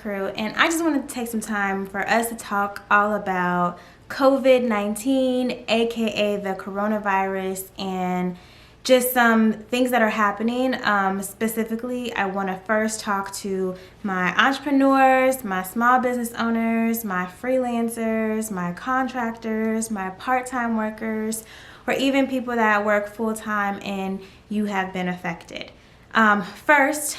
crew, and I just wanted to take some time for us to talk all about COVID-19, aka the coronavirus, and just some things that are happening. Specifically, I want to first talk to my entrepreneurs, my small business owners, my freelancers, my contractors, my part-time workers, or even people that work full-time and you have been affected. First,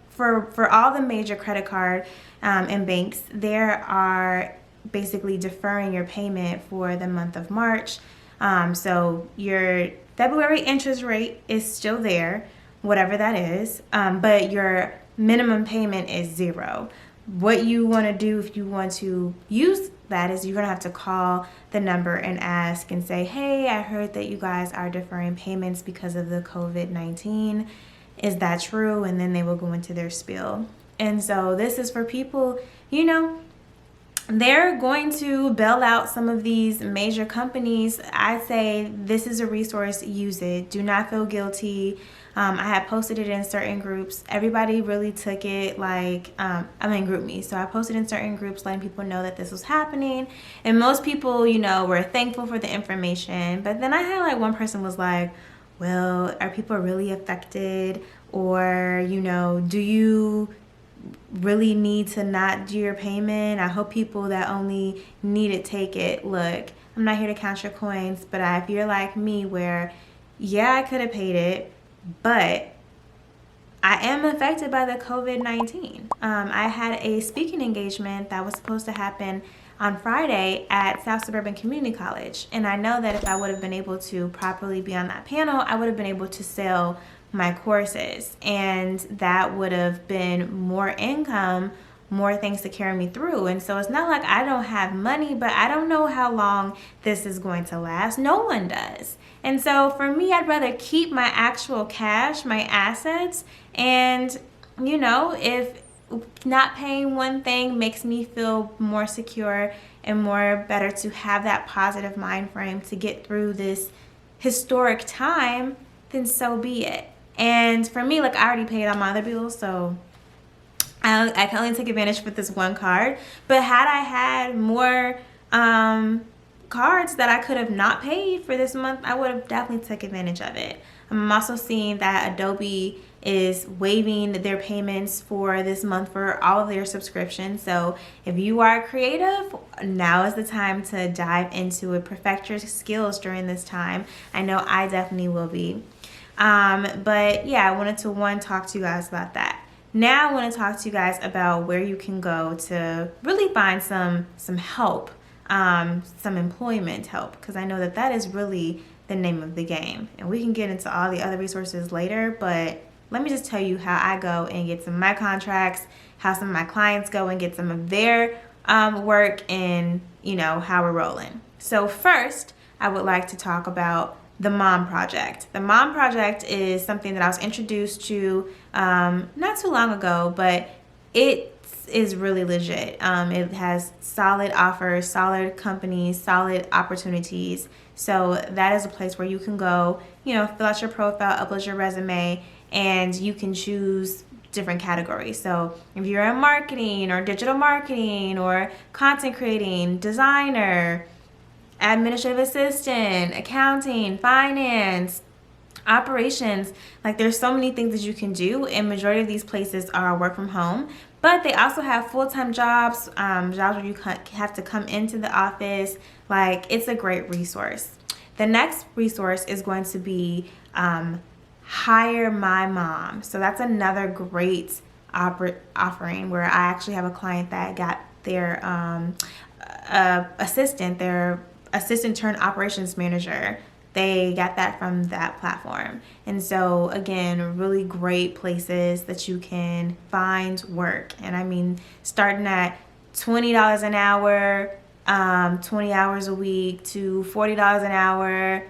for all the major credit card and banks, there are basically deferring your payment for the month of March. So your February interest rate is still there, whatever that is, but your minimum payment is zero. What you want to do if you want to use that is you're going to have to call the number and ask and say, hey, I heard that you guys are deferring payments because of the COVID-19. Is that true? And then they will go into their spiel. And so this is for people, they're going to bail out some of these major companies. I say this is a resource, use it. Do not feel guilty. I had posted it in certain groups. Everybody really took it like, group me. So I posted in certain groups letting people know that this was happening. And most people, were thankful for the information. But then I had like one person was like, well, are people really affected? Or, do you really need to not do your payment? I hope people that only need it take it. Look, I'm not here to count your coins, but if you're like me where, yeah, I could have paid it, but I am affected by the COVID-19. I had a speaking engagement that was supposed to happen on Friday at South Suburban Community College. And I know that if I would have been able to properly be on that panel, I would have been able to sell my courses, and that would have been more income, more things to carry me through. And so it's not like I don't have money, but I don't know how long this is going to last. No one does. And so for me, I'd rather keep my actual cash, my assets, and if not paying one thing makes me feel more secure and more better to have that positive mind frame to get through this historic time, then so be it. And for me, like I already paid all my other bills, so I can only take advantage with this one card. But had I had more cards that I could have not paid for this month, I would have definitely took advantage of it. I'm also seeing that Adobe is waiving their payments for this month for all of their subscriptions. So if you are creative, now is the time to dive into it, perfect your skills during this time. I know I definitely will be. But yeah, I wanted to talk to you guys about that. Now I want to talk to you guys about where you can go to really find some help, some employment help, because I know that is really the name of the game. And we can get into all the other resources later, but let me just tell you how I go and get some of my contracts, how some of my clients go and get some of their work, and how we're rolling. So first, I would like to talk about the Mom Project. The Mom Project is something that I was introduced to not too long ago, but it is really legit. It has solid offers, solid companies, solid opportunities. So that is a place where you can go, fill out your profile, upload your resume, and you can choose different categories. So if you're in marketing or digital marketing or content creating, designer, administrative assistant, accounting, finance, operations, like there's so many things that you can do, and majority of these places are work from home, but they also have full-time jobs, jobs where you have to come into the office. Like, it's a great resource. The next resource is going to be Hire My Mom. So that's another great offering where I actually have a client that got their assistant turned operations manager. They got that from that platform. And so again, really great places that you can find work. And I mean, starting at $20 an hour, 20 hours a week, to $40 an hour,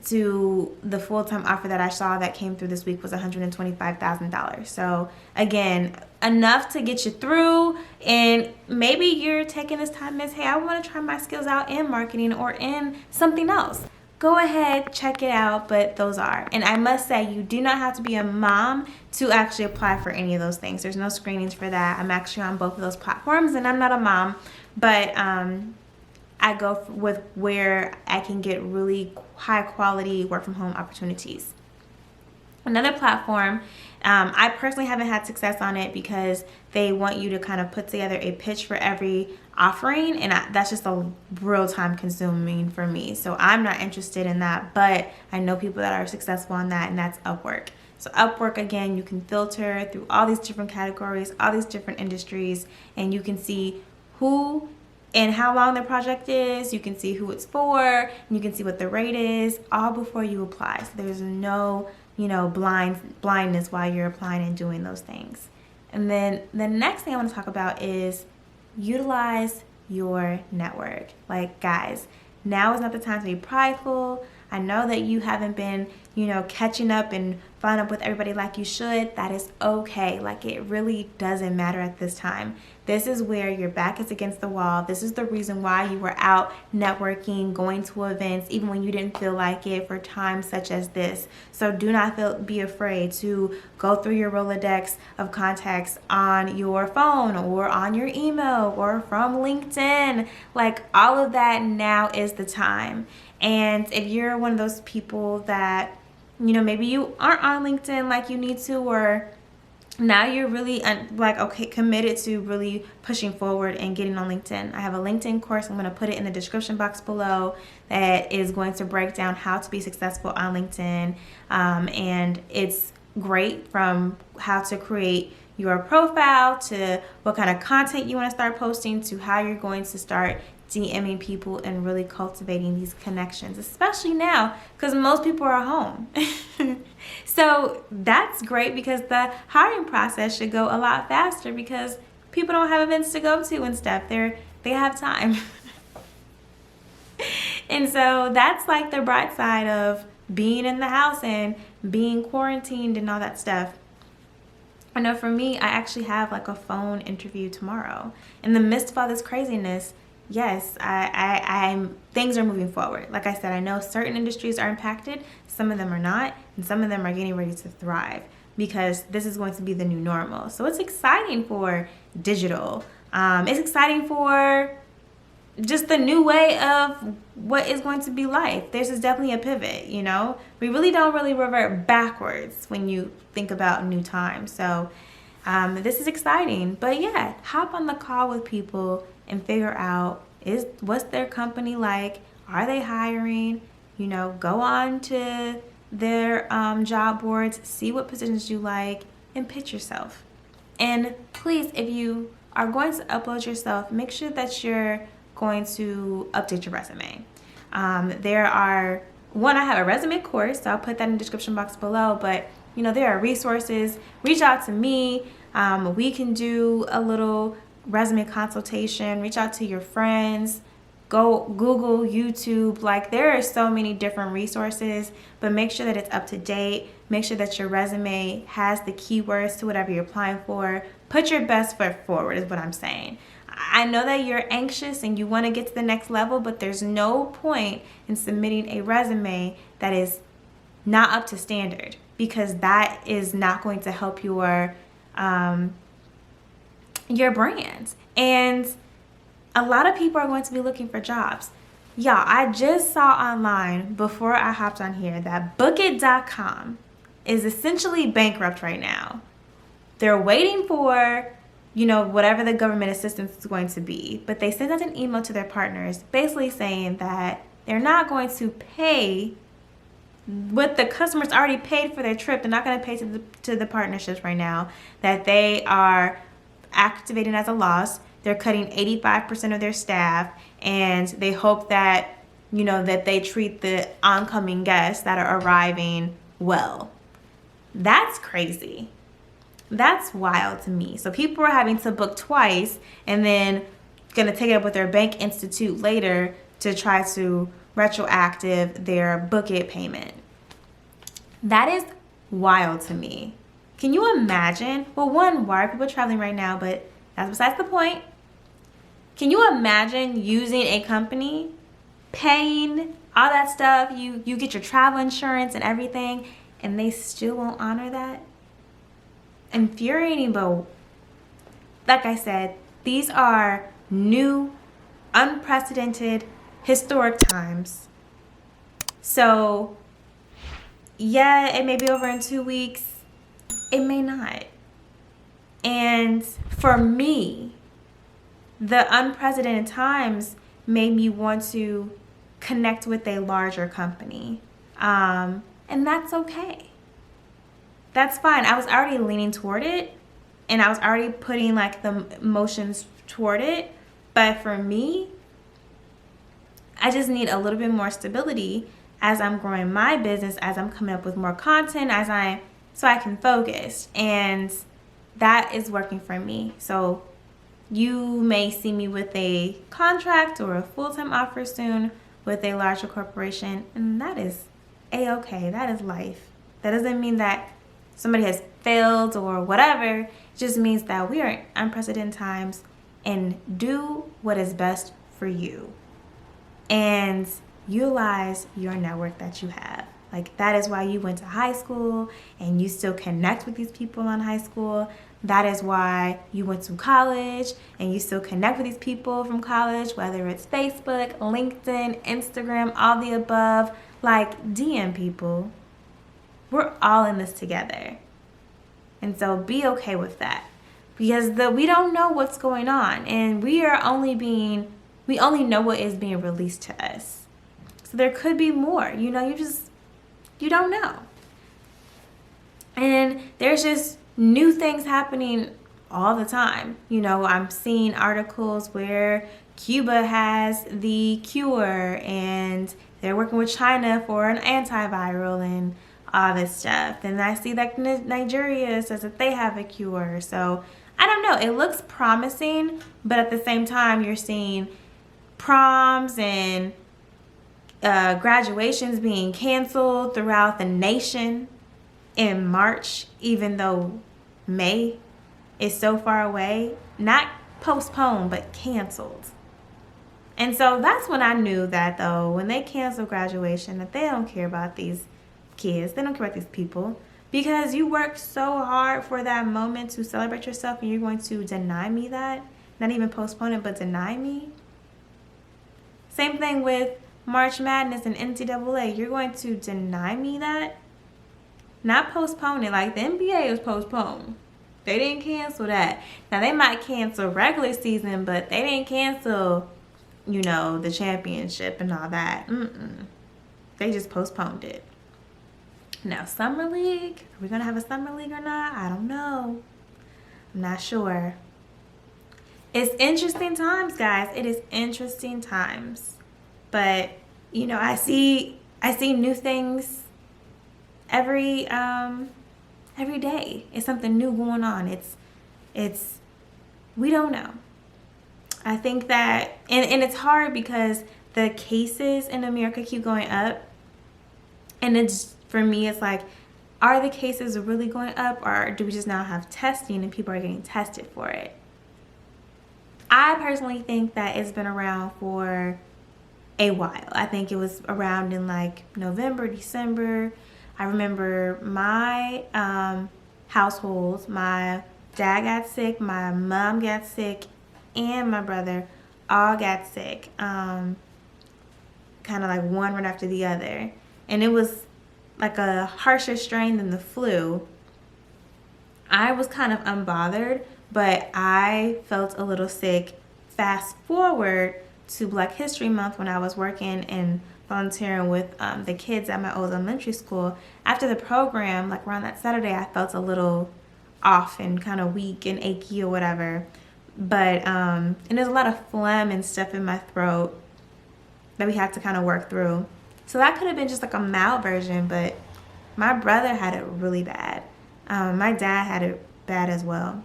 to the full-time offer that I saw that came through this week was $125,000. So again, enough to get you through. And maybe you're taking this time as, hey, I want to try my skills out in marketing or in something else. go ahead, check it out. But those are. And I must say, you do not have to be a mom to actually apply for any of those things. There's no screenings for that. I'm actually on both of those platforms, and I'm not a mom, but I go with where I can get really high quality work from home opportunities. Another platform, I personally haven't had success on it because they want you to kind of put together a pitch for every offering, and that's just a real time consuming for me. So I'm not interested in that, but I know people that are successful on that, and that's Upwork. So Upwork, again, you can filter through all these different categories, all these different industries, and you can see who and how long their project is. You can see who it's for, and you can see what the rate is, all before you apply. So there's no, blindness while you're applying and doing those things. And then the next thing I want to talk about is utilize your network. Like, guys, now is not the time to be prideful. I know that you haven't been, catching up and following up with everybody like you should. That is okay. Like, it really doesn't matter at this time. This is where your back is against the wall. This is the reason why you were out networking, going to events, even when you didn't feel like it, for times such as this. So do not be afraid to go through your Rolodex of contacts on your phone or on your email or from LinkedIn. Like, all of that, now is the time. And if you're one of those people that, maybe you aren't on LinkedIn like you need to, or now you're really committed to really pushing forward and getting on LinkedIn. I have a LinkedIn course. I'm going to put it in the description box below that is going to break down how to be successful on LinkedIn. And it's great from how to create your profile to what kind of content you want to start posting to how you're going to start DMing people and really cultivating these connections, especially now because most people are home. So that's great because the hiring process should go a lot faster because people don't have events to go to and stuff. They have time. And so that's like the bright side of being in the house and being quarantined and all that stuff. I know for me, I actually have like a phone interview tomorrow. In the midst of all this craziness, yes, I'm things are moving forward. Like I said, I know certain industries are impacted, some of them are not, and some of them are getting ready to thrive because this is going to be the new normal. So it's exciting for digital. It's exciting for just the new way of what is going to be life. This is definitely a pivot, We really don't revert backwards when you think about new times. So this is exciting. But yeah, hop on the call with people and figure out what's their company like. Are they hiring? Go on to their job boards, see what positions you like, and pitch yourself. And please, if you are going to upload yourself, make sure that you're going to update your resume. I have a resume course, so I'll put that in the description box below, but there are resources. Reach out to me. We can do a little resume consultation. Reach out to your friends. Go Google, YouTube. Like, there are so many different resources, but make sure that it's up to date. Make sure that your resume has the keywords to whatever you're applying for. Put your best foot forward is what I'm saying. I know that you're anxious and you want to get to the next level, but there's no point in submitting a resume that is not up to standard, because that is not going to help your brand. And a lot of people are going to be looking for jobs. Y'all, I just saw online before I hopped on here that Bookit.com is essentially bankrupt right now. They're waiting for whatever the government assistance is going to be. But they sent out an email to their partners basically saying that they're not going to pay what the customers already paid for their trip. They're not going to pay to the partnerships right now, that they are activating as a loss. They're cutting 85% of their staff, and they hope that, that they treat the oncoming guests that are arriving well. That's crazy. That's wild to me. So people are having to book twice and then going to take it up with their bank institute later to try to retroactive their Bookit payment. That is wild to me. Can you imagine? Well, one, why are people traveling right now? But that's besides the point. Can you imagine using a company paying all that stuff. You get your travel insurance and everything, and they still won't honor that. Infuriating, but like I said, these are new, unprecedented, historic times. So, yeah, it may be over in 2 weeks. It may not. And for me, the unprecedented times made me want to connect with a larger company. And that's okay. That's fine. I was already leaning toward it, and I was already putting like the motions toward it. But for me, I just need a little bit more stability as I'm growing my business, as I'm coming up with more content, so I can focus. And that is working for me. So you may see me with a contract or a full-time offer soon with a larger corporation, and that is a-okay. That is life. That doesn't mean that somebody has failed or whatever. It just means that we are in unprecedented times, and do what is best for you and utilize your network that you have. Like, that is why you went to high school and you still connect with these people in high school. That is why you went to college and you still connect with these people from college, whether it's Facebook, LinkedIn, Instagram, all the above. Like, DM people. We're all in this together. And so be okay with that. Because we don't know what's going on, and we only know what is being released to us. So there could be more. You don't know. And there's just new things happening all the time. I'm seeing articles where Cuba has the cure, and they're working with China for an antiviral and all this stuff. And I see that Nigeria says that they have a cure. So I don't know. It looks promising, but at the same time, you're seeing proms and graduations being canceled throughout the nation in March, even though May is so far away. Not postponed, but canceled. And so that's when I knew that, though, when they cancel graduation, that they don't care about these kids. They don't care about these people. Because you worked so hard for that moment to celebrate yourself, and you're going to deny me that? Not even postpone it, but deny me? Same thing with March Madness and NCAA. You're going to deny me that? Not postpone it. Like, the NBA was postponed. They didn't cancel that. Now, they might cancel regular season, but they didn't cancel, the championship and all that. They just postponed it. Now, Summer League, are we going to have a Summer League or not? I don't know. I'm not sure. It's interesting times, guys. It is interesting times. But, I see new things every day. It's something new going on. We don't know. I think that, and it's hard because the cases in America keep going up. And for me, it's like, are the cases really going up, or do we just now have testing and people are getting tested for it? I personally think that it's been around for a while. I think it was around in like November, December. I remember my household, my dad got sick, my mom got sick, and my brother all got sick. Kind of like one right after the other. And it was like a harsher strain than the flu. I was kind of unbothered, but I felt a little sick. Fast forward to Black History Month, when I was working and volunteering with the kids at my old elementary school. After the program, like around that Saturday, I felt a little off and kind of weak and achy or whatever. But, and there's a lot of phlegm and stuff in my throat that we had to kind of work through. So that could have been just like a mild version, but my brother had it really bad. My dad had it bad as well,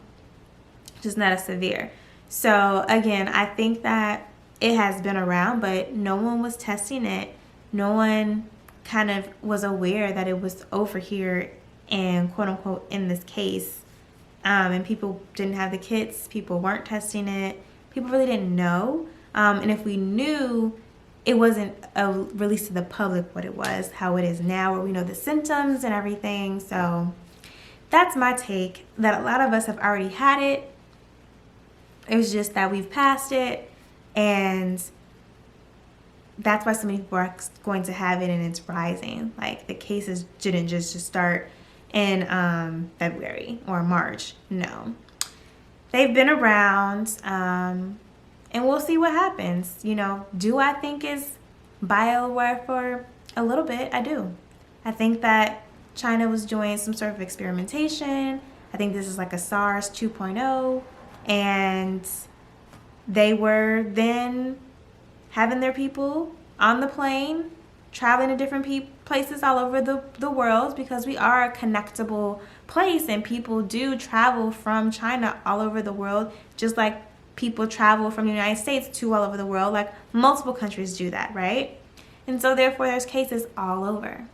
just not as severe. So again, I think that it has been around, but no one was testing it. No one kind of was aware that it was over here and quote unquote in this case. And people didn't have the kits. People weren't testing it. People really didn't know. And if we knew, it wasn't released to the public what it was, how it is now, where we know the symptoms and everything. So that's my take, that a lot of us have already had it. It was just that we've passed it, and that's why so many people are going to have it, and it's rising. Like, the cases didn't just start in February or March. No. They've been around, and we'll see what happens. You know, do I think it's bioware? A little bit, I do. I think that China was doing some sort of experimentation. I think this is like a SARS 2.0, and they were then having their people on the plane, traveling to different places all over the world, because we are a connectable place, and people do travel from China all over the world, just like people travel from the United States to all over the world. Like, multiple countries do that, right? And so therefore there's cases all over.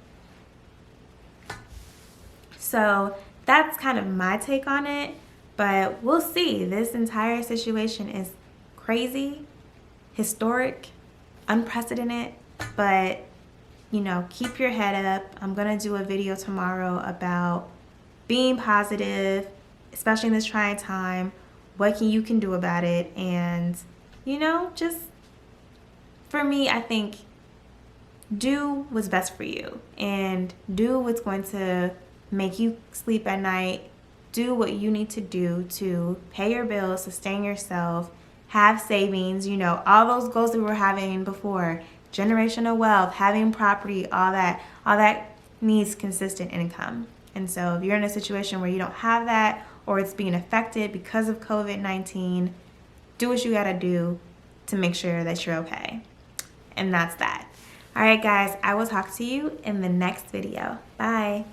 So that's kind of my take on it, but we'll see. This entire situation is crazy, historic, unprecedented, but you know, keep your head up. I'm gonna do a video tomorrow about being positive, especially in this trying time. What you can do about it, and you know, just for me, I think do what's best for you, and do what's going to make you sleep at night. Do what you need to do to pay your bills, sustain yourself, have savings, you know, all those goals that we were having before, generational wealth, having property, all that needs consistent income. And so if you're in a situation where you don't have that, or it's being affected because of COVID-19, do what you gotta do to make sure that you're okay. And that's that. All right, guys, I will talk to you in the next video. Bye.